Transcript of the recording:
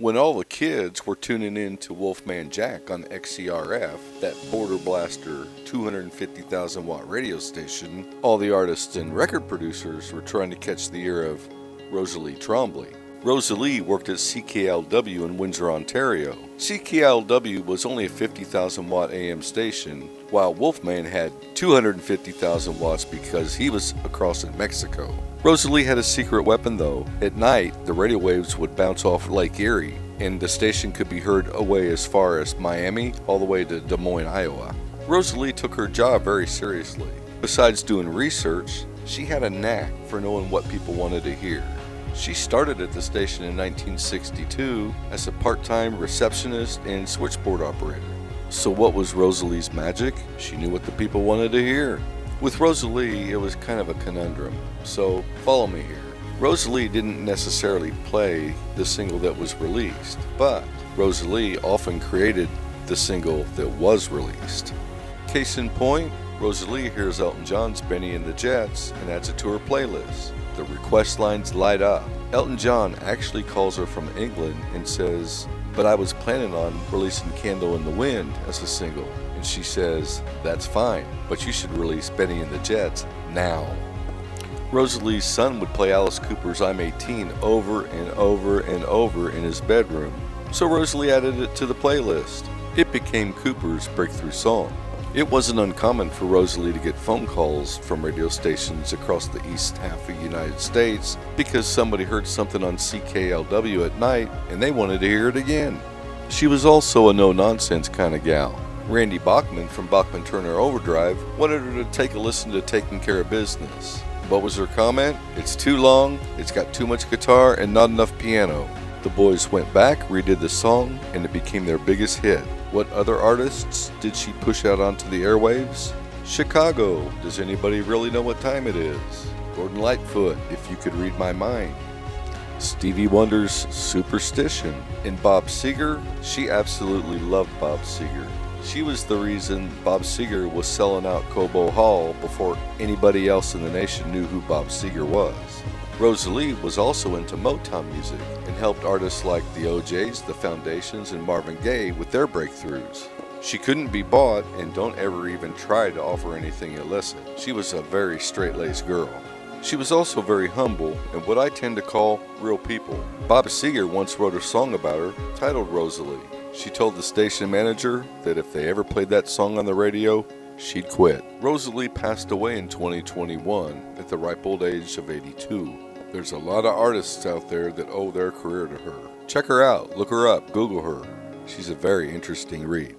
When all the kids were tuning in to Wolfman Jack on XCRF, that border blaster 250,000 watt radio station, all the artists and record producers were trying to catch the ear of Rosalie Trombley. Rosalie worked at CKLW in Windsor, Ontario. CKLW was only a 50,000 watt AM station, while Wolfman had 250,000 watts because he was across in Mexico. Rosalie had a secret weapon though. At night, the radio waves would bounce off Lake Erie, and the station could be heard away as far as Miami, all the way to Des Moines, Iowa. Rosalie took her job very seriously. Besides doing research, she had a knack for knowing what people wanted to hear. She started at the station in 1962 as a part-time receptionist and switchboard operator. So what was Rosalie's magic? She knew what the people wanted to hear. With Rosalie, it was kind of a conundrum, so follow me here. Rosalie didn't necessarily play the single that was released, but Rosalie often created the single that was released. Case in point, Rosalie hears Elton John's Benny and the Jets and adds it to her playlist. The request lines light up. Elton John actually calls her from England and says, "But I was planning on releasing Candle in the Wind as a single." And she says, "That's fine, but you should release Benny and the Jets now." Rosalie's son would play Alice Cooper's I'm 18 over and over and over in his bedroom, so Rosalie added it to the playlist. It became Cooper's breakthrough song. It wasn't uncommon for Rosalie to get phone calls from radio stations across the east half of the United States because somebody heard something on CKLW at night and they wanted to hear it again. She was also a no-nonsense kind of gal. Randy Bachman from Bachman Turner Overdrive wanted her to take a listen to Taking Care of Business. What was her comment? "It's too long, it's got too much guitar and not enough piano." The boys went back, redid the song, and it became their biggest hit. What other artists did she push out onto the airwaves? Chicago, does anybody really know what time it is? Gordon Lightfoot, If You Could Read My Mind. Stevie Wonder's Superstition. And Bob Seger, she absolutely loved Bob Seger. She was the reason Bob Seger was selling out Cobo Hall before anybody else in the nation knew who Bob Seger was. Rosalie was also into Motown music and helped artists like the OJs, the Foundations, and Marvin Gaye with their breakthroughs. She couldn't be bought and don't ever even try to offer anything illicit. She was a very straight-laced girl. She was also very humble and what I tend to call real people. Bob Seger once wrote a song about her titled Rosalie. She told the station manager that if they ever played that song on the radio, she'd quit. Rosalie passed away in 2021 at the ripe old age of 82. There's a lot of artists out there that owe their career to her. Check her out, look her up, Google her. She's a very interesting read.